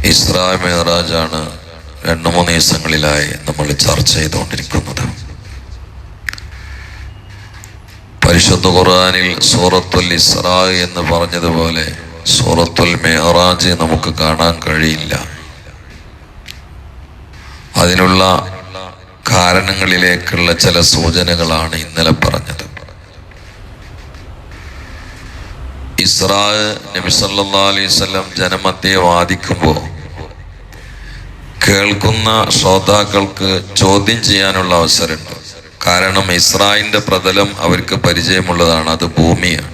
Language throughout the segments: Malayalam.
ഇസ്രാ മിഅ്റാജാണ് 2-3 ദിവസങ്ങളിലായി നമ്മൾ ചർച്ച ചെയ്തുകൊണ്ടിരിക്കുന്നത്. പരിശുദ്ധ ഖുർആനിൽ സൂറത്തുൽ ഇസ്രാ എന്ന് പറഞ്ഞതുപോലെ സൂറത്തുൽ മിഅ്റാജ് നമുക്ക് കാണാൻ കഴിയില്ല. അതിനുള്ള കാരണങ്ങളിലേക്കുള്ള ചില സൂചനകളാണ് ഇന്നലെ പറഞ്ഞത്. ഇസ്രാ നബി സല്ലല്ലാഹു അലൈഹി വസല്ലം ജനമധ്യേ വാദിക്കുമ്പോൾ കേൾക്കുന്ന ശ്രോതാക്കൾക്ക് ചോദ്യം ചെയ്യാനുള്ള അവസരമുണ്ട്. കാരണം ഇസ്രായിന്റെ പ്രതലം അവർക്ക് പരിചയമുള്ളതാണ്, അത് ഭൂമിയാണ്.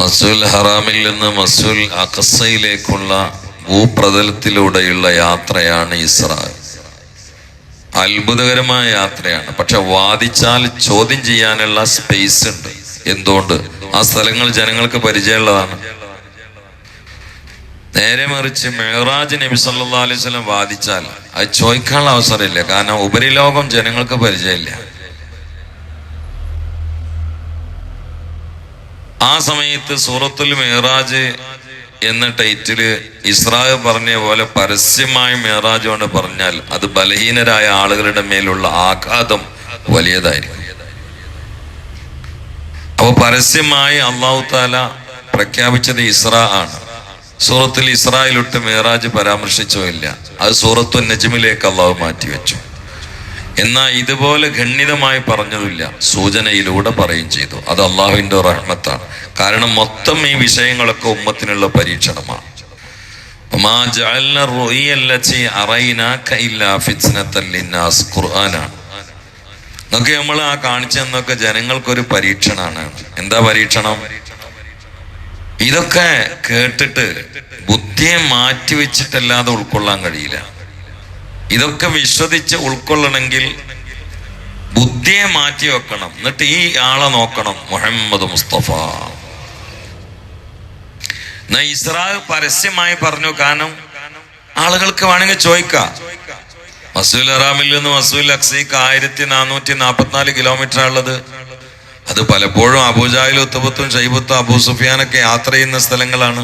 മസ്ജിദുൽ ഹറാമിൽ നിന്ന് മസ്ജിദുൽ അഖ്സയിലേക്കുള്ള ഭൂപ്രതലത്തിലൂടെയുള്ള യാത്രയാണ് ഇസ്രാ. അത്ഭുതകരമായ യാത്രയാണ്. പക്ഷെ വാദിച്ചാൽ ചോദ്യം ചെയ്യാനുള്ള സ്പേസ് ഉണ്ട്. എന്തുകൊണ്ട്? ആ സ്ഥലങ്ങൾ ജനങ്ങൾക്ക് പരിചയമുള്ളതാണ്. നേരെ മറിച്ച് മിഅ്റാജ് നബി സല്ലല്ലാഹു അലൈഹി വസല്ലം വാദിച്ചാൽ അത് ചോദിക്കാനുള്ള അവസരമില്ല. കാരണം ഉപരിലോകം ജനങ്ങൾക്ക് പരിചയമില്ല. ആ സമയത്ത് സൂറത്തുൽ മിഅ്റാജ് എന്ന ടൈറ്റില് ഇസ്രാ പറഞ്ഞ പോലെ പരസ്യമായി മിഅ്റാജ് കൊണ്ട് പറഞ്ഞാൽ അത് ബലഹീനരായ ആളുകളുടെ മേലുള്ള ആഘാതം വലിയതായിരിക്കും. അപ്പൊ പരസ്യമായി അല്ലാഹു തആല പ്രഖ്യാപിച്ചത് ഇസ്രാ ആണ്. സൂറത്തുൽ ഇസ്രായിലൊട്ട് മിഅ്റാജ് പരാമർശിച്ചോ ഇല്ല. അത് സൂറത്തുൻ നജ്മിലേക്ക് അല്ലാഹു മാറ്റിവെച്ചു. എന്നാൽ ഇതുപോലെ ഖണ്ഡിതമായി പറഞ്ഞതില്ല, സൂചനയിലൂടെ പറയുകയും ചെയ്തു. അത് അള്ളാഹുവിന്റെ റഹ്മത്താണ്. കാരണം മൊത്തം ഈ വിഷയങ്ങളൊക്കെ ഉമ്മത്തിനുള്ള പരീക്ഷണമാണ്. ഖുർആനാണ്. എന്നൊക്കെ നമ്മൾ ആ കാണിച്ചെന്നൊക്കെ ജനങ്ങൾക്കൊരു പരീക്ഷണമാണ്. എന്താ പരീക്ഷണം? ഇതൊക്കെ കേട്ടിട്ട് ബുദ്ധിയെ മാറ്റിവെച്ചിട്ടല്ലാതെ ഉൾക്കൊള്ളാൻ കഴിയില്ല. ഇതൊക്കെ വിശ്വസിച്ച് ഉൾക്കൊള്ളണമെങ്കിൽ ബുദ്ധിയെ മാറ്റി വെക്കണം. എന്നിട്ട് ഈ ആളെ നോക്കണം, മുഹമ്മദ് മുസ്തഫ. എന്നാ ഇസ്രാ പരസ്യമായി പറഞ്ഞു. കാരണം ആളുകൾക്ക് വേണമെങ്കിൽ ചോദിക്കാം. മസ്ജിദുൽ ഹറാമിൽ നിന്ന് മസ്ജിദുൽ അഖ്സയ്ക്ക് 1444 കിലോമീറ്റർ ഉള്ളത്. അത് പലപ്പോഴും അബൂജാഹിലും ഉത്ബത്തും ഷൈബത്തും അബൂ സുഫിയാനൊക്കെ യാത്ര ചെയ്യുന്ന സ്ഥലങ്ങളാണ്.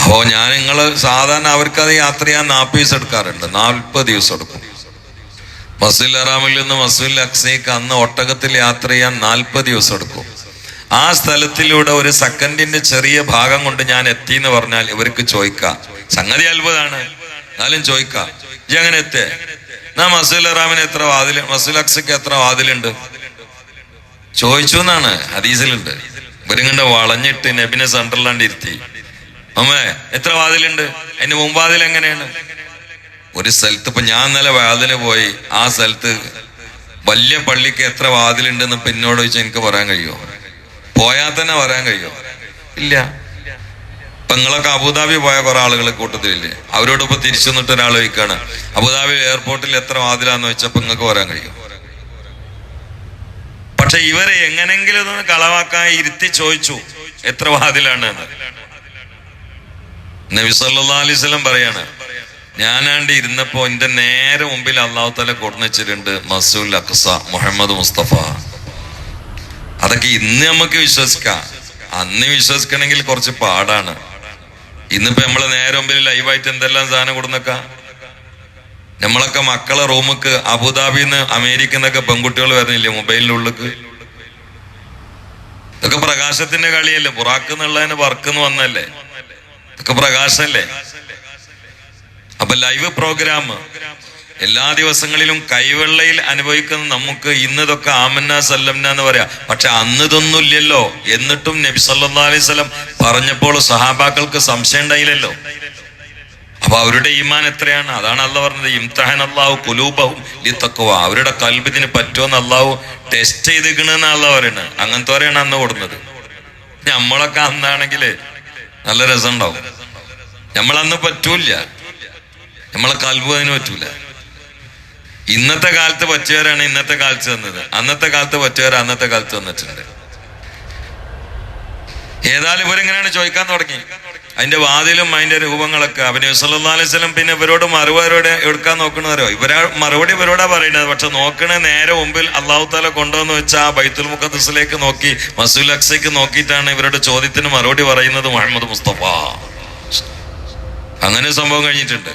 അപ്പോ നിങ്ങൾ സാധാരണ അവർക്കത് യാത്ര ചെയ്യാൻ 40 ദിവസം എടുക്കാറുണ്ട്. 40 ദിവസം എടുക്കും. മസ്ജിദുൽ ഹറാമിൽ നിന്ന് മസ്ജിദുൽ അഖ്സയ്ക്ക് അന്ന് ഒട്ടകത്തിൽ യാത്ര ചെയ്യാൻ 40 ദിവസം എടുക്കും. ആ സ്ഥലത്തിലൂടെ ഒരു സെക്കൻഡിന്റെ ചെറിയ ഭാഗം കൊണ്ട് ഞാൻ എത്തി എന്ന് പറഞ്ഞാൽ ഇവർക്ക് ചോദിക്കാം. സംഗതി അത്ഭുതമാണ്, എന്നാലും ചോദിക്കാം, ഇജ്ജ് അങ്ങനെ എത്തേ? എന്നാ മസ്ജിദുൽ ഹറാമിന് എത്ര വാതിൽ, മസ്ജിദുൽ അഖ്സയ്ക്ക് എത്ര വാതിലുണ്ട് ചോദിച്ചു എന്നാണ് ഹദീസിലുണ്ട്. ഇവരിങ്ങണ്ട് വളഞ്ഞിട്ട് നബിനെ സെന്ററിലാണ്ട് ഇരുത്തി, അമ്മേ എത്ര വാതിലുണ്ട്? അതിന് മുമ്പാതിൽ എങ്ങനെയാണ്? ഒരു സ്ഥലത്ത് ഇപ്പൊ ഞാൻ ഇന്നലെ വാതില് പോയി, ആ സ്ഥലത്ത് വലിയ പള്ളിക്ക് എത്ര വാതിലുണ്ടെന്ന് ഇപ്പൊ എന്നോട് ചോദിച്ചാൽ എനിക്ക് പറയാൻ കഴിയുമോ? പോയാൽ തന്നെ പറയാൻ കഴിയുമോ? ഇല്ല. ഇപ്പൊ നിങ്ങളൊക്കെ അബുദാബി പോയ കുറെ ആളുകൾ കൂട്ടത്തിലില്ലേ? അവരോട് ഇപ്പൊ തിരിച്ചു നിന്നിട്ട് ഒരാൾ ചോദിക്കാണ്, അബുദാബി എയർപോർട്ടിൽ എത്ര വാതിലാന്ന് വെച്ചപ്പോ നിങ്ങൾക്ക് പറയാൻ കഴിയും. പക്ഷെ ഇവരെ എങ്ങനെങ്കിലും ഇതൊന്ന് കളവാക്കാൻ ഇരുത്തി ചോദിച്ചു എത്ര വാതിലാണ് എന്ന്. നബി സല്ലല്ലാഹു അലൈഹി വസല്ലം പറയാണ്, ഞാനാണ്ട് ഇരുന്നപ്പോ എന്റെ നേരെ മുമ്പിൽ അല്ലാഹു തആല കൊടുന്നിച്ചിട്ടുണ്ട് മസ്ജിദുൽ അഖ്സ, മുഹമ്മദ് മുസ്തഫ. അതൊക്കെ ഇന്ന് നമുക്ക് വിശ്വസിക്കാം. അന്ന് വിശ്വസിക്കണമെങ്കിൽ കുറച്ച് പാടാണ്. ഇന്നിപ്പോ നമ്മളെ നേരെ മുമ്പിൽ ലൈവായിട്ട് എന്തെല്ലാം സാധനം കൊടുന്നേക്ക. നമ്മളൊക്കെ മക്കളെ റൂമിക്ക് അബുദാബിന്ന് അമേരിക്കന്നൊക്കെ പെൺകുട്ടികൾ വരുന്നില്ലേ മൊബൈലിന്റെ ഉള്ളിക്ക്? ഇതൊക്കെ പ്രകാശത്തിന്റെ കളിയല്ലേ? ബുറാക്ക് എന്നുള്ളതിന് വർക്കെന്ന് വന്നല്ലേ? ഇതൊക്കെ പ്രകാശല്ലേ? അപ്പൊ ലൈവ് പ്രോഗ്രാം എല്ലാ ദിവസങ്ങളിലും കൈവെള്ളയിൽ അനുഭവിക്കുന്ന നമുക്ക് ഇന്ന് ഇതൊക്കെ ആമന്ന സല്ലംന എന്ന് പറയാം. പക്ഷെ അന്ന് ഇതൊന്നും ഇല്ലല്ലോ. എന്നിട്ടും നബി സല്ലല്ലാഹു അലൈഹി വസല്ലം പറഞ്ഞപ്പോൾ സഹാബാക്കൾക്ക് സംശയം ഉണ്ടായില്ലല്ലോ. അപ്പൊ അവരുടെ ഈമാൻ എത്രയാണ്? അതാണ് അല്ലാഹു പറഞ്ഞത്, ഇംതഹന അല്ലാഹു ഖുലൂബഹും ലിത്തഖ്വ. അവരുടെ കൽബിന് പറ്റുമെന്ന് അല്ലാഹു ടെസ്റ്റ് ചെയ്തിരിക്കണെന്ന് അല്ലാഹു പറയുന്നത്. അങ്ങനത്തോരെയാണ് അന്ന് കൊടുക്കുന്നത്. നമ്മളൊക്കെ അന്നാണെങ്കില് നല്ല രസം ഉണ്ടാവും. നമ്മളന്ന് പറ്റൂല, നമ്മളെ കൽബ് അതിന് പറ്റൂല. ഇന്നത്തെ കാലത്ത് പറ്റിയവരാണ് ഇന്നത്തെ കാലത്ത് വന്നത്. അന്നത്തെ കാലത്ത് പറ്റിയവർ അന്നത്തെ കാലത്ത് വന്നിട്ടുണ്ട്. ഏതായാലും ഇവരെങ്ങനെയാണ് ചോദിക്കാൻ തുടങ്ങി. അതിന്റെ വാതിലും അതിന്റെ രൂപങ്ങളൊക്കെ നബി സല്ലല്ലാഹു അലൈഹി വസല്ലം പിന്നെ ഇവരോട് മറുപടി എടുക്കാൻ നോക്കണവരോ ഇവരാ മറുപടി ഇവരോടാ പറയുന്നത്. പക്ഷെ നോക്കണ നേരെ മുമ്പിൽ അല്ലാഹു തആല കൊണ്ടുവന്ന് വെച്ച ആ ബൈത്തുൽ മുഖദ്ദസിലേക്ക് നോക്കി, മസ്ജിദുൽ അഖ്സയ്ക്ക് നോക്കിയിട്ടാണ് ഇവരുടെ ചോദ്യത്തിന് മറുപടി പറയുന്നത് മുഹമ്മദ് മുസ്തഫ. അങ്ങനെ സംഭവം കഴിഞ്ഞിട്ടുണ്ട്.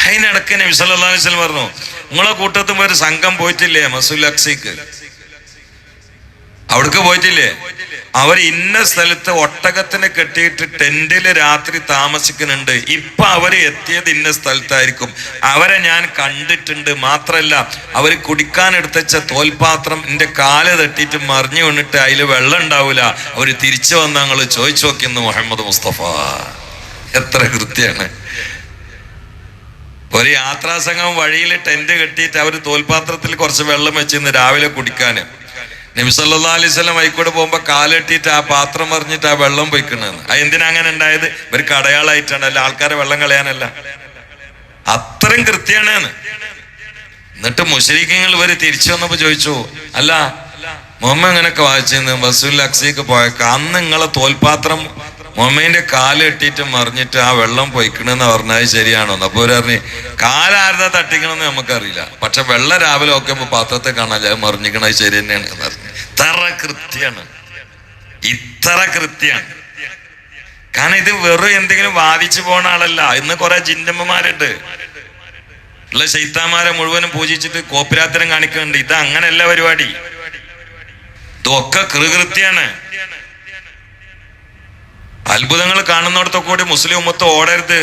അതിനിടക്ക് നബി സല്ലല്ലാഹു അലൈഹി വസല്ലം പറഞ്ഞു, നിങ്ങളെ കൂട്ടത്തും ഒരു സംഘം പോയിട്ടില്ലേ മസ്ജിദുൽ അഖ്സയ്ക്ക്? അവിടേക്ക് പോയിട്ടില്ലേ? അവർ ഇന്ന സ്ഥലത്ത് ഒട്ടകത്തിനെ കെട്ടിയിട്ട് ടെന്റില് രാത്രി താമസിക്കുന്നുണ്ട്. ഇപ്പൊ അവര് എത്തിയത് ഇന്ന സ്ഥലത്തായിരിക്കും. അവരെ ഞാൻ കണ്ടിട്ടുണ്ട്. മാത്രല്ല, അവര് കുടിക്കാൻ എടുത്തുവെച്ച തോൽപാത്രം എന്റെ കാല് തട്ടിയിട്ട് മറിഞ്ഞു വീണിട്ട് അതിൽ വെള്ളം ഉണ്ടാവില്ല. അവര് തിരിച്ചു വന്ന ഞങ്ങള് ചോദിച്ചു നോക്കിയെന്ന് മുഹമ്മദ് മുസ്തഫ. എത്ര കൃത്യാണ്! ഒരു യാത്രാ സംഘം വഴിയിൽ ടെന്റ് കെട്ടിയിട്ട് അവര് തോൽപാത്രത്തിൽ കുറച്ച് വെള്ളം വെച്ചിരുന്ന് രാവിലെ കുടിക്കാന്. നബി സല്ലല്ലാഹു അലൈഹി വസല്ലം വൈക്കോട് പോകുമ്പോ കാലെട്ടിയിട്ട് ആ പാത്രം മറിഞ്ഞിട്ട് ആ വെള്ളം പൊയ്ക്കണെന്ന്. അത് എന്തിനാ അങ്ങനെ ഉണ്ടായത്? ഇവർക്ക് അടയാളായിട്ടാണ്, അല്ല ആൾക്കാരെ വെള്ളം കളയാനല്ല. അത്രയും കൃത്യമാണ്. എന്നിട്ട് മുശ്രിക്കുകൾ ഇവര് തിരിച്ചു വന്നപ്പോ ചോദിച്ചു, അല്ല മുഹമ്മദ് അങ്ങനെയൊക്കെ വായിച്ചിരുന്നു മസ്ജിദുൽ അഖ്സയ്ക്ക് പോയേക്ക, അന്ന് നിങ്ങളെ തോൽപാത്രം മുഹമ്മദിന്റെ കാല് കെട്ടിയിട്ട് മറിഞ്ഞിട്ട് ആ വെള്ളം പൊയ്ക്കണെന്ന് പറഞ്ഞത് ശരിയാണോ? അപ്പൊ അവര് പറഞ്ഞു, കാലാരതാ തട്ടിക്കണമെന്ന് നമുക്കറിയില്ല, പക്ഷെ വെള്ളം രാവിലെ നോക്കുമ്പോ പാത്രത്തെ കാണാൻ മറിഞ്ഞിക്കണത് ശരി തന്നെയാണ് പറഞ്ഞു. ഇത്ര കൃത്യാണ്, ഇത്ര കൃത്യാണ്. കാരണം ഇത് വെറും എന്തെങ്കിലും വാദിച്ചു പോണ ആളല്ല. ഇന്ന് കുറെ ജിന്നമ്മമാരുണ്ട്, ഉള്ള ശൈത്താന്മാരെ മുഴുവനും പൂജിച്ചിട്ട് കോപ്പിരാത്തരം കാണിക്കുന്നുണ്ട്. ഇത് അങ്ങനെയല്ല പരിപാടി. ഇതൊക്കെ കൃത്യാണ്. അത്ഭുതങ്ങൾ കാണുന്നിടത്തൊക്കെ കൂടി മുസ്ലിം ഉമ്മത്ത് ഓടരുത്.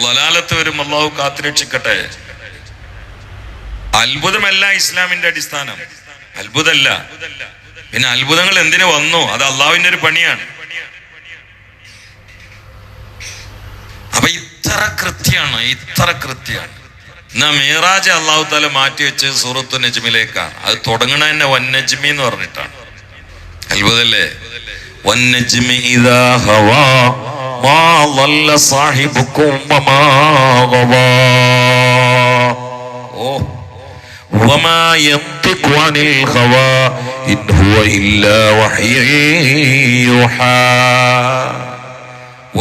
ലലാലത്ത് വരും. അള്ളാഹു കാത്തുരക്ഷിക്കട്ടെ. അത്ഭുതമല്ല ഇസ്ലാമിന്റെ അടിസ്ഥാനം, അത്ഭുതമല്ല. പിന്നെ അത്ഭുതങ്ങൾ എന്തിനു വന്നു? അത് അള്ളാഹുവിന്റെ ഒരു പണിയാണ്. അപ്പൊ ഇത്ര കൃത്യാണ്, ഇത്ര കൃത്യാണ്. എന്നാ മിറാജ് അള്ളാഹു താല മാറ്റി വെച്ച് സൂറത്തു നജ്മിലേക്കാണ്. അത് തുടങ്ങണ തന്നെ വന്നജ്മി എന്ന് പറഞ്ഞിട്ടാണ്. അത്ഭുതല്ലേ? വന്നജ്മി ഇദാ ഹവാ മാ ളല്ല സാഹിബുകും വമാ ഗവാ വമാ യന്തിഖു അനിൽ ഹവാ ഇൻ ഹുവ ഇല്ലാ വഹ്യു യുഹാ.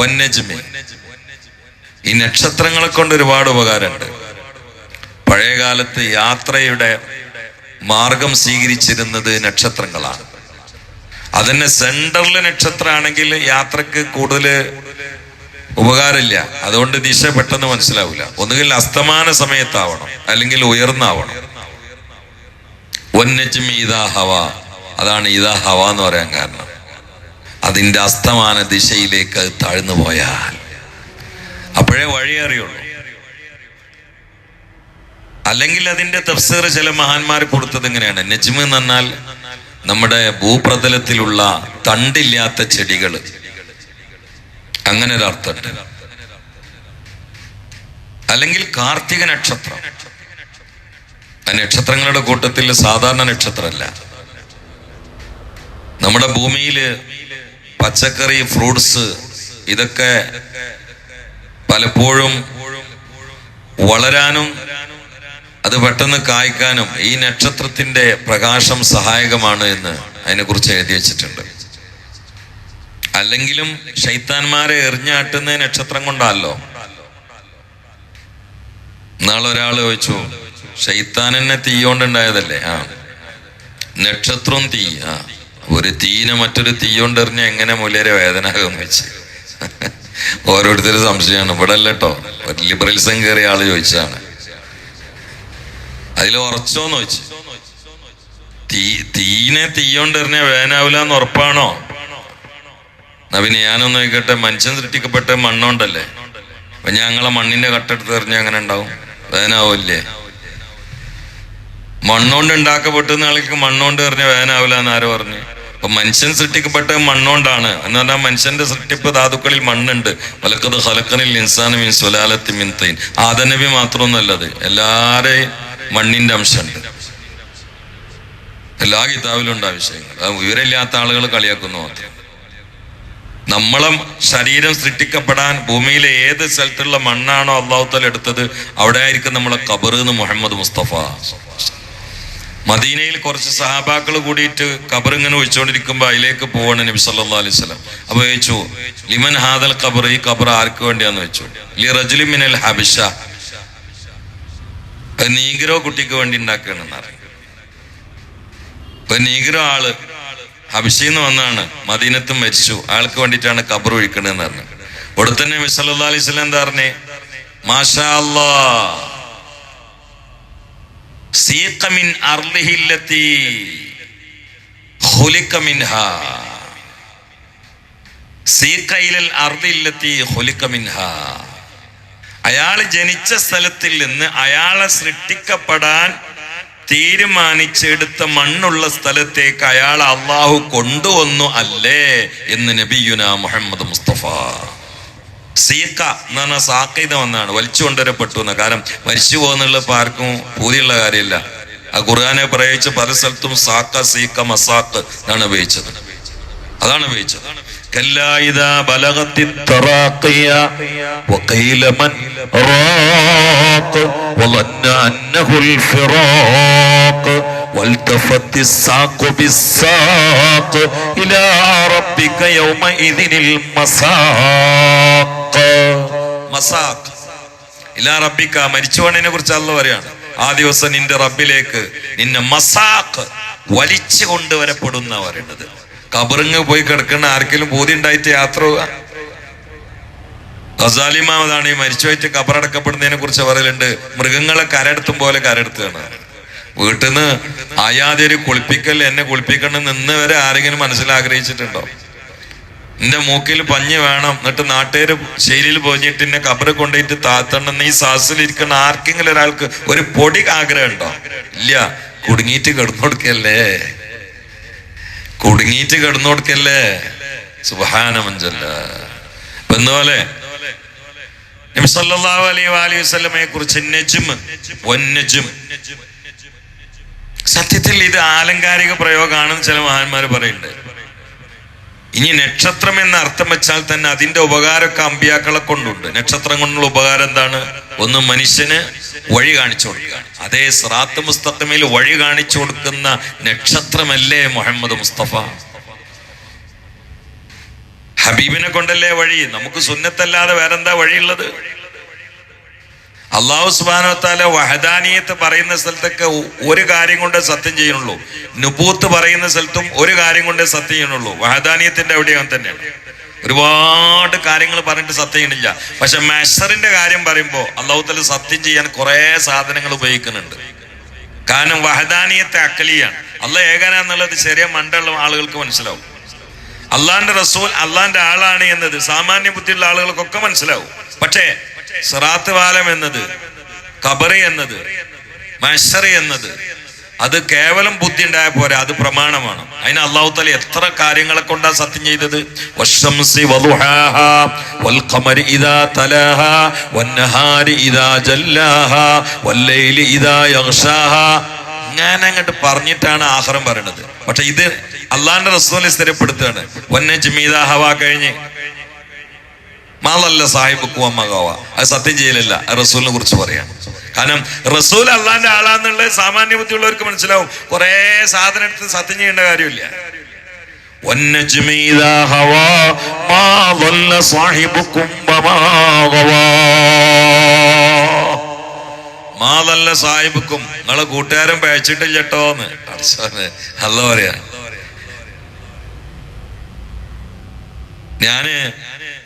വന്നജ്മി, ഈ നക്ഷത്രങ്ങളെ കൊണ്ട് ഒരുപാട് ഉപകാരമുണ്ട്. പഴയ കാലത്ത് യാത്രയുടെ മാർഗം സ്വീകരിച്ചിരുന്നത് നക്ഷത്രങ്ങളാണ്. അതന്നെ സെന്ററിൽ നക്ഷത്രമാണെങ്കിൽ യാത്രക്ക് കൂടുതൽ ഉപകാരമില്ല. അതുകൊണ്ട് ദിശ പെട്ടെന്ന് മനസ്സിലാവില്ല. ഒന്നുകിൽ അസ്തമാന സമയത്താവണം, അല്ലെങ്കിൽ ഉയർന്നാവണം. വന്നജ്മി ഇദാ ഹവാ, അതാണ് ഇദാ ഹവാ എന്ന് പറയാൻ കാരണം. അതിന്റെ അസ്തമാന ദിശയിലേക്ക് അത് താഴ്ന്നു പോയാൽ അപ്പോഴേ വഴി അറിയുള്ളൂ. അല്ലെങ്കിൽ അതിന്റെ തഫ്സീർ ചില മഹാന്മാർ കൊടുത്തത് ഇങ്ങനെയാണ്. നജ്മ് എന്ന് പറഞ്ഞാൽ നമ്മുടെ ഭൂപ്രതലത്തിലുള്ള തണ്ടില്ലാത്ത ചെടികൾ, അങ്ങനെ ഒരു അർത്ഥമുണ്ട്. അല്ലെങ്കിൽ കാർത്തിക നക്ഷത്രം. ആ നക്ഷത്രങ്ങളുടെ കൂട്ടത്തിൽ സാധാരണ നക്ഷത്രമല്ല. നമ്മുടെ ഭൂമിയിൽ പച്ചക്കറി, ഫ്രൂട്ട്സ് ഇതൊക്കെ പലപ്പോഴും വളരാനും അത് പെട്ടെന്ന് കായ്ക്കാനും ഈ നക്ഷത്രത്തിന്റെ പ്രകാശം സഹായകമാണ് എന്ന് അതിനെക്കുറിച്ച് എഴുതി വെച്ചിട്ടുണ്ട്. അല്ലെങ്കിലും ശൈത്താന്മാരെ എറിഞ്ഞാട്ടുന്ന നക്ഷത്രം കൊണ്ടല്ലോ. നാളൊരാള് ചോദിച്ചു, ശൈത്താനെന്നെ തീ കൊണ്ടുണ്ടായതല്ലേ? ആ, നക്ഷത്രവും തീ. ആ, ഒരു തീനെ മറ്റൊരു തീ കൊണ്ട് എറിഞ്ഞ എങ്ങനെ മൂല്യരെ വേദനാകും വെച്ച് ഓരോരുത്തരും സംശയമാണ്. ഇവിടെ അല്ല കേട്ടോ, ഒരു ലിബറലിസം കയറിയ ആള് ചോദിച്ചതാണ്. അതിൽ ഉറച്ചോന്ന് ചോദിച്ചു. തീനെ തീയോണ്ടെറിഞ്ഞ വേദനാവില്ല എന്ന് ഉറപ്പാണോ? എന്നാ പിന്നെ ഞാനൊന്ന് നോക്കട്ടെ, മനുഷ്യൻ സൃഷ്ടിക്കപ്പെട്ട മണ്ണോണ്ടല്ലേ? അപ്പൊ ഞങ്ങളെ മണ്ണിന്റെ കട്ടെടുത്ത് എറിഞ്ഞ അങ്ങനെ ഉണ്ടാവും? വേദനാവില്ലേ? മണ്ണോണ്ട് ഉണ്ടാക്കപ്പെട്ടെന്ന ആൾക്ക് മണ്ണോണ്ട് എറിഞ്ഞ വേദനാവില്ല എന്ന് ആരോ പറഞ്ഞു? അപ്പൊ മനുഷ്യൻ സൃഷ്ടിക്കപ്പെട്ട മണ്ണോണ്ടാണ് എന്ന് പറഞ്ഞാൽ മനുഷ്യന്റെ സൃഷ്ടിപ്പ് ധാതുക്കളിൽ മണ്ണുണ്ട്. വലഖദ് ഖലഖനൽ ഇൻസാന മിൻ സുലാലത്തിൻ മിൻ തീൻ. ആദം നബി മാത്രമൊന്നുമല്ലത്, എല്ലാരെയും മണ്ണിന്റെ അംശമുണ്ട്. എല്ലാ കിതാബിലും ഉണ്ട് ആ വിഷയങ്ങൾ. അത് വിവരമില്ലാത്ത ആളുകൾ കളിയാക്കുന്നു മാത്രം. നമ്മളെ ശരീരം സൃഷ്ടിക്കപ്പെടാൻ ഭൂമിയിലെ ഏത് സ്ഥലത്തുള്ള മണ്ണാണോ അള്ളാഹു തആല എടുത്തത് അവിടെ ആയിരിക്കും നമ്മളെ ഖബർ എന്ന് മുഹമ്മദ് മുസ്തഫ. മദീനയിൽ കുറച്ച് സഹാബാക്കൾ കൂടിയിട്ട് ഖബർ ഇങ്ങനെ ഒഴിച്ചുകൊണ്ടിരിക്കുമ്പോ അതിലേക്ക് പോവാണ് നബി സല്ലല്ലാഹു അലൈഹി വസല്ലം. അപ്പൊ ചോദിച്ചു, ലിമൻ ഹാദൽ ഖബർ, ഈ ഖബർ ആർക്ക് വേണ്ടിയാന്ന് വെച്ചു. ലി റജുലി മിനൽ ഹബശ, നീഗ്രോ കുട്ടിക്ക് വേണ്ടി ഉണ്ടാക്കുകയാണെന്ന് അറിയാം. ഇപ്പൊ നീഗ്രോ ആള് ഹബശിന്ന് വന്നാണ്, മദീനത്ത് മരിച്ചു, ആൾക്ക് വേണ്ടിയിട്ടാണ് ഖബർ ഒഴിക്കണെന്ന് പറഞ്ഞു. ഉടനെ നബി സല്ലല്ലാഹു അലൈഹി വസല്ലം എന്താ പറഞ്ഞേ? മാഷാ അല്ലാഹ് സീഖ മിൻ അർളിഹി അല്ലതി ഖുലിഖ മിൻഹാ സീഖ ഇലൽ അർളി അല്ലതി ഖുലിഖ മിൻഹാ. അയാൾ ജനിച്ച സ്ഥലത്തിൽ നിന്ന് അയാളെ സൃഷ്ടിക്കപ്പെടാൻ തീരുമാനിച്ചെടുത്ത മണ്ണുള്ള സ്ഥലത്തേക്ക് അയാൾ അള്ളാഹു കൊണ്ടുവന്നു അല്ലേ എന്ന് നബിയുനാ മുഹമ്മദ് മുസ്തഫ. സീക്ക എന്ന് പറഞ്ഞാൽ സാക്കൈത വന്നാണ്, വലിച്ചു കൊണ്ടുവരപ്പെട്ടു എന്ന. കാരണം മരിച്ചു പോകുന്നുള്ള ഇപ്പൊ ആർക്കും പൂതിയുള്ള കാര്യമില്ല. ആ ഖുർആനെ പ്രയോഗിച്ച് പല സ്ഥലത്തും സാക്ക സീക്ക മസാക്ക് എന്നാണ് ഉപയോഗിച്ചത്, അതാണ് ഉപയോഗിച്ചത്. كلا إذا بلغت التراقي وقيل من راق وظن أنه الفراق والتفت الساق بالساق إلى ربك يومئذ المساق. مساق إلى ربك മരിച്ചുപോണതിനെ കുറിച്ച് അല്ലാഹു പറയാണ്, ആ ദിവസം നിന്റെ റബ്ബിലേക്ക് നിന്നെ മസാഖ് വലിച്ചു കൊണ്ടുവരപ്പെടുന്ന പറയുന്നത്. കബറിങ് പോയി കിടക്കുന്ന ആർക്കെങ്കിലും ബോധി ഉണ്ടായിട്ട് യാത്ര പോവുക. ഗസാലി ഇമാമതാണ് ഈ മരിച്ചുപോയിട്ട് കബറടക്കപ്പെടുന്നതിനെ കുറിച്ച് പറയലുണ്ട്, മൃഗങ്ങളെ കരടുത്തും പോലെ കരടുത്തുകയാണ്. വീട്ടിൽ നിന്ന് ആയാതൊരു കുളിപ്പിക്കൽ എന്നെ കുളിപ്പിക്കണം നിന്ന് വരെ ആരെങ്കിലും മനസ്സിലാഗ്രഹിച്ചിട്ടുണ്ടോ? എന്റെ മൂക്കിൽ പഞ്ഞ് വേണം, എന്നിട്ട് നാട്ടുകാർ ശൈലിയിൽ പോയിട്ട് എന്നെ കബറ് കൊണ്ടുപോയിട്ട് താത്തണ്ടെന്ന് ഈ സാഹസിലിരിക്കുന്ന ആർക്കെങ്കിലും ഒരാൾക്ക് ഒരു പൊടി ആഗ്രഹം ഉണ്ടോ? ഇല്ല. കുടുങ്ങിയിട്ട് കിടന്നു കൊടുക്കല്ലേ, കുടുങ്ങിയിട്ട് കിടന്നു കൊടുക്കല്ലേ. സുബ്ഹാനമഞ്ചല്ല. അപ്പൊ എന്നപോലെ നബി സല്ലല്ലാഹു അലൈഹി വസല്ലമയെ കുറിച്ച് നജ്ം സത്യത്തിൽ ഇത് ആലങ്കാരിക പ്രയോഗമാണെന്ന് ചില മഹാന്മാർ പറയുന്നുണ്ട്. ഇനി നക്ഷത്രം എന്ന അർത്ഥം വെച്ചാൽ തന്നെ അതിന്റെ ഉപകാരമൊക്കെ അമ്പിയാക്കളെ കൊണ്ടുണ്ട്. നക്ഷത്രം കൊണ്ടുള്ള ഉപകാരം എന്താണ്? ഒന്ന് മനുഷ്യന് വഴി കാണിച്ചു കൊടുക്കുക. അതേ സിറാത്ത് മുസ്തഖീമിൽ വഴി കാണിച്ചു കൊടുക്കുന്ന നക്ഷത്രമല്ലേ മുഹമ്മദ് മുസ്തഫ? ഹബീബിനെ കൊണ്ടല്ലേ വഴി. നമുക്ക് സുന്നത്തല്ലാതെ വേറെന്താ വഴിയുള്ളത്? അല്ലാഹു സുബ്ഹാനഹു വ തആല വഹദാനിയത്ത് പറയുന്ന സ്ഥലത്തൊക്കെ ഒരു കാര്യം കൊണ്ട് സത്യം ചെയ്യുന്നുള്ളൂ. നുബൂത്ത് പറയുന്ന സ്ഥലത്തും ഒരു കാര്യം കൊണ്ട് സത്യം ചെയ്യുന്നുള്ളൂ. വഹദാനിയത്തിന്റെ എവിടെയും തന്നെയാണ്. ഒരുപാട് കാര്യങ്ങൾ പറഞ്ഞിട്ട് സത്യം ചെയ്യണില്ല. പക്ഷെ മഹ്ശറിന്റെ കാര്യം പറയുമ്പോൾ അല്ലാഹു തആല സത്യം ചെയ്യാൻ കുറെ സാധനങ്ങൾ ഉപയോഗിക്കുന്നുണ്ട്. കാരണം വഹദാനിയത്തെ അക്കലിയാണ്. അല്ലാഹ് ഏകനാന്നുള്ളത് ചെറിയ മണ്ടുള്ള ആളുകൾക്ക് മനസ്സിലാവും. അള്ളാന്റെ റസൂൽ അള്ളാന്റെ ആളാണ് എന്നത് സാമാന്യ ബുദ്ധിയുള്ള ആളുകൾക്കൊക്കെ മനസ്സിലാവും. പക്ഷേ സിറാത്ത് പാലം എന്നത്, ഖബർ എന്നത്, മഹ്ശർ എന്നത് അത് കേവലം ബുദ്ധി ഉണ്ടായ പോരാ, അത് പ്രമാണമാണ്. അതിന് അല്ലാഹു തആല എത്ര കാര്യങ്ങളെ കൊണ്ടാ സത്യം ചെയ്തത്? വശംസി വദുഹാഹാ വൽഖമരി ഇദാ തലാഹാ വന്നഹാരി ഇദാ ജല്ലാഹാ വല്ലൈലി ഇദാ യഗ്ശാഹാ. ഞാൻ അങ്ങോട്ട് പറഞ്ഞിട്ടാണ് ആഖിറം പറയുന്നത്. പക്ഷെ ഇത് അള്ളാന്റെ റസൂലിനെ സ്ഥിരപ്പെടുത്തുകയാണ്. വന്നജ്മി ഇദാ ഹവാ കഴിഞ്ഞ് മാലല്ല സാഹിബുക്കും അമ്മകാവ. അത് സത്യം ചെയ്യലല്ല, റസൂലിനെ കുറിച്ച് പറയാണ്. കാരണം റസൂൽ അള്ളാന്റെ ആളാന്നുള്ളത് സാമാന്യ ബുദ്ധിയുള്ളവർക്ക് മനസ്സിലാവും. കുറെ സാധനം എടുത്ത് സത്യം ചെയ്യേണ്ട കാര്യമില്ല. മാലല്ല സാഹിബുക്കും നിങ്ങളെ കൂട്ടുകാരൻ പഴച്ചിട്ടില്ലട്ടോന്ന് അല്ല പറയാ. ഞാന്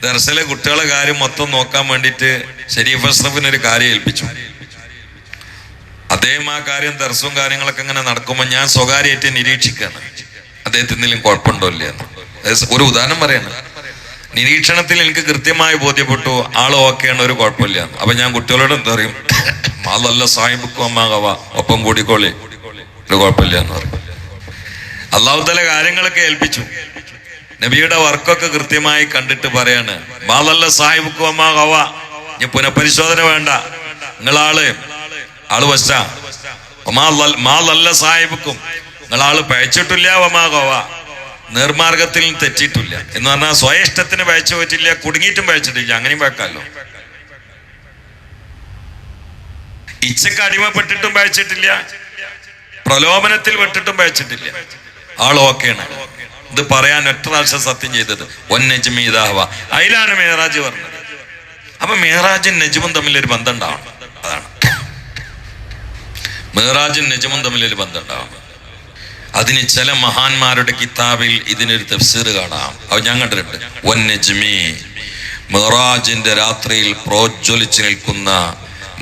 ദർസിലെ കുട്ടികളെ കാര്യം മൊത്തം നോക്കാൻ വേണ്ടിയിട്ട് ഷരീഫ് അഷ്റഫിനൊരു കാര്യം ഏൽപ്പിച്ചു. അദ്ദേഹം ആ കാര്യം ദർസും കാര്യങ്ങളൊക്കെ ഇങ്ങനെ നടക്കുമ്പോൾ ഞാൻ സ്വകാര്യമായിട്ട് നിരീക്ഷിക്കുകയാണ്, അദ്ദേഹത്തിന് എന്തെങ്കിലും കുഴപ്പമുണ്ടോ ഇല്ല. ഒരു ഉദാഹരണം പറയാണ്. നിരീക്ഷണത്തിൽ എനിക്ക് കൃത്യമായി ബോധ്യപ്പെട്ടു ആള് ഓക്കെയാണ്, ഒരു കുഴപ്പമില്ല. അപ്പൊ ഞാൻ കുട്ടികളോട് എന്താ പറയും, മാലല്ല സാഹിബുക്കും അമ്മാകവ ഒപ്പം കൂടിക്കോളി, ഒരു കുഴപ്പമില്ല എന്ന് പറയും. അല്ലാഹു തആല കാര്യങ്ങളൊക്കെ ഏൽപ്പിച്ചു. നബിയുടെ വർക്കൊക്കെ കൃത്യമായി കണ്ടിട്ട് പറയാണ്, മാലല്ല സാഹിബുക്കും അമ്മാകവ, ഇനി പുനഃപരിശോധന വേണ്ട, നിങ്ങളാള് വശ മാലല്ല സാഹിബുക്കും, നിങ്ങളാള് പഴച്ചിട്ടില്ല വമാകവ, നിർമാർഗത്തിൽ തെറ്റിയിട്ടില്ല എന്ന് പറഞ്ഞാൽ സ്വയഷ്ടത്തിന് പഴച്ചു പറ്റില്ല, കുടുങ്ങിയിട്ടും പഴച്ചിട്ടില്ല, അങ്ങനെയും പഴക്കാമല്ലോ. ഇച്ഛക്ക് അടിമപ്പെട്ടിട്ടും പഴച്ചിട്ടില്ല, പ്രലോഭനത്തിൽ വിട്ടിട്ടും പഴച്ചിട്ടില്ല, ആൾ ഓക്കെയാണ്. ഇത് പറയാൻ ഒറ്റ പ്രാവശ്യം സത്യം ചെയ്തത് ഒന്നജ്മി ഇദാ ഹവാ. അതിലാണ് മേറാജ് പറഞ്ഞത്. അപ്പൊ മേറാജും നജ്മും തമ്മിലൊരു ബന്ധം ഉണ്ടാവണം. അതാണ് മേറാജും നജ്മും തമ്മിലൊരു ബന്ധം ഉണ്ടാവണം. അതിന് ചില മഹാന്മാരുടെ കിതാബിൽ ഇതിനൊരു തഫ്സീർ കാണാം. അത് ഞാൻ കണ്ടിട്ടുണ്ട്. വന്നജ്മി മിറാജിന്റെ രാത്രിയിൽ പ്രോജ്വലിച്ചു നിൽക്കുന്ന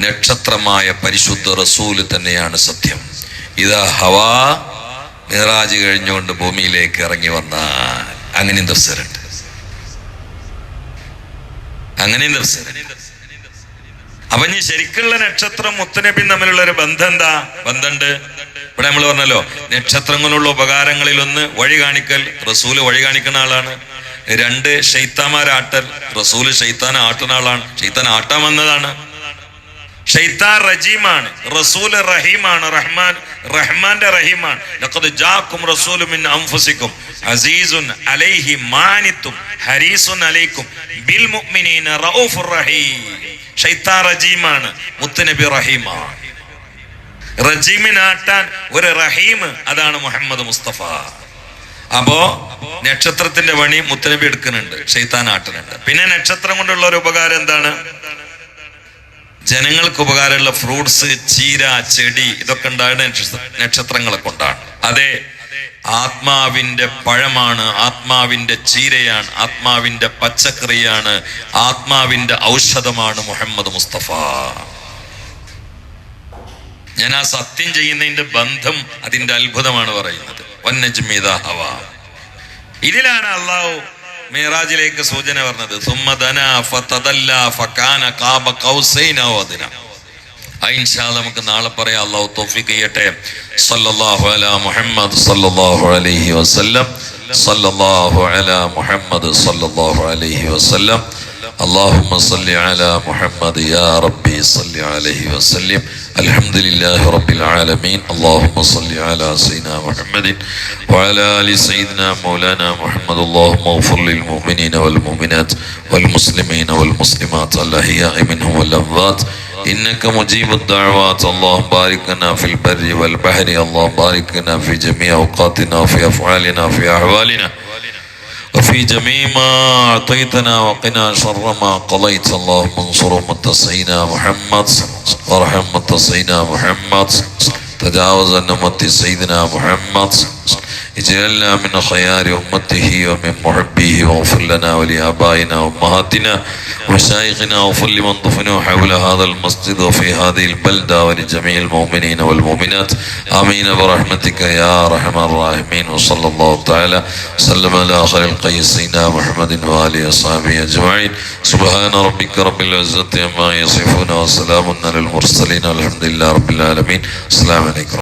നക്ഷത്രമായ പരിശുദ്ധ റസൂല് തന്നെയാണ് സത്യം. ഇതാ ഹവാ മിറാജ് കഴിഞ്ഞുകൊണ്ട് ഭൂമിയിലേക്ക് ഇറങ്ങി വന്നാൽ അങ്ങനെയും തഫ്സീറുണ്ട്. അങ്ങനെയും തഫ്സീറുണ്ട്. അപ്പൊ ഇനി ശരിക്കുള്ള നക്ഷത്രം മുത്തുനബിയും തമ്മിലുള്ള ഒരു ബന്ധം എന്താ? ബന്ധമുണ്ട്. ഇവിടെ നമ്മൾ പറഞ്ഞല്ലോ, നക്ഷത്രങ്ങളുള്ള ഉപകാരങ്ങളിൽ ഒന്ന് വഴി കാണിക്കൽ. റസൂല് വഴി കാണിക്കുന്ന ആളാണ്. 2 ശൈത്താന്മാരാട്ടൽ. റസൂല് ശൈത്താൻ ആട്ടുന്ന ആളാണ്. ശൈത്താൻ ആട്ടാൻ വന്നതാണ്. ശൈത്താൻ റജീമാണ്, റസൂല് റഹീമാണ്. റഹ്മാന്റെ റഹീമാണ്. ലഖദ് ജാഅക്കും റസൂലുൻ മിൻ അൻഫുസിക്കും അസീസുൻ അലൈഹി മാനിത്തും ഹരീസുൻ അലൈക്കും ബിൽ മുഅ്മിനീന റഊഫുർ റഹീം. ശൈത്താൻ റജീമാണ്, മുത്തുനബി റഹീമാണ്. റജീമിനാട്ടാൻ ഒരു റഹീം, അതാണ് മുഹമ്മദ് മുസ്തഫ. അപ്പോ നക്ഷത്രത്തിന്റെ പണി മുത്തുനബി എടുക്കുന്നുണ്ട്, ശൈത്താൻ ആട്ടുന്നുണ്ട്. പിന്നെ നക്ഷത്രം കൊണ്ടുള്ള ഒരു ഉപകാരം എന്താണ്? ജനങ്ങൾക്ക് ഉപകാരമുള്ള ഫ്രൂട്ട്സ്, ചീര, ചെടി, ഇതൊക്കെ ഉണ്ടാകുന്ന നക്ഷത്രങ്ങളെ കൊണ്ടാണ്. അതെ, ആത്മാവിന്റെ പഴമാണ്, ആത്മാവിന്റെ ചീരയാണ്, ആത്മാവിന്റെ പച്ചക്കറിയാണ്, ആത്മാവിന്റെ ഔഷധമാണ് മുഹമ്മദ് മുസ്തഫ. ഞാൻ ആ സത്യം ചെയ്യുന്നതിന്റെ ബന്ധം, അതിന്റെ അത്ഭുതമാണ് പറയുന്നത്. വന്നജ്മി ഇദാ ഹവാ. ഇതിലാണ് അള്ളാഹു മിറാജിലേക്ക് സൂചന പറഞ്ഞത്. സുമ്മ ദനാ ഫതദല്ല ഫകാന ഖാബ ഖൗസൈന ഔ അദ്നാ. ഇൻഷാ അല്ലാഹ് നമുക്ക് നാളെ പറയാം. അള്ളാഹു തൗഫീഖ് ചെയ്യട്ടെ. സല്ലല്ലാഹു അലാ മുഹമ്മദ് സല്ലല്ലാഹു അലൈഹി വസല്ലം. സല്ലല്ലാഹു അലാ മുഹമ്മദ് സല്ലല്ലാഹു അലൈഹി വസല്ലം. اللهم صل على محمد يا ربي صل عليه وسلم. الحمد لله رب العالمين. اللهم صل على سيدنا محمد وعلى آل سيدنا مولانا محمد. اللهم اغفر للمؤمنين والمؤمنات والمسلمين والمسلمات الأحياء منهم والأموات إنك مجيب الدعوات. اللهم بارك لنا في البر والبحر. اللهم بارك لنا في جميع أوقاتنا وفي أفعالنا وفي أحوالنا وفي جميع ما أعطيتنا وقنا شر ما قضيت. اللهم انصر أمة سيدنا محمد وارحم أمة سيدنا محمد. تجاوز عن أمة سيدنا محمد. اجعلنا من خيار أمته ومن محبيه. واغفر لنا ولآبائنا وأمهاتنا ومشايخنا واغفر لمن دفنوا حول هذا المسجد وفي هذه البلدة ولجميع المؤمنين والمؤمنات. آمين برحمتك يا أرحم الراحمين. وصلى الله تعالى وسلم على خير الخلق سيدنا محمد وآله وصحبه أجمعين. سبحان ربك رب العزة عما يصفون وسلام على المرسلين والحمد لله رب العالمين. السلام عليكم.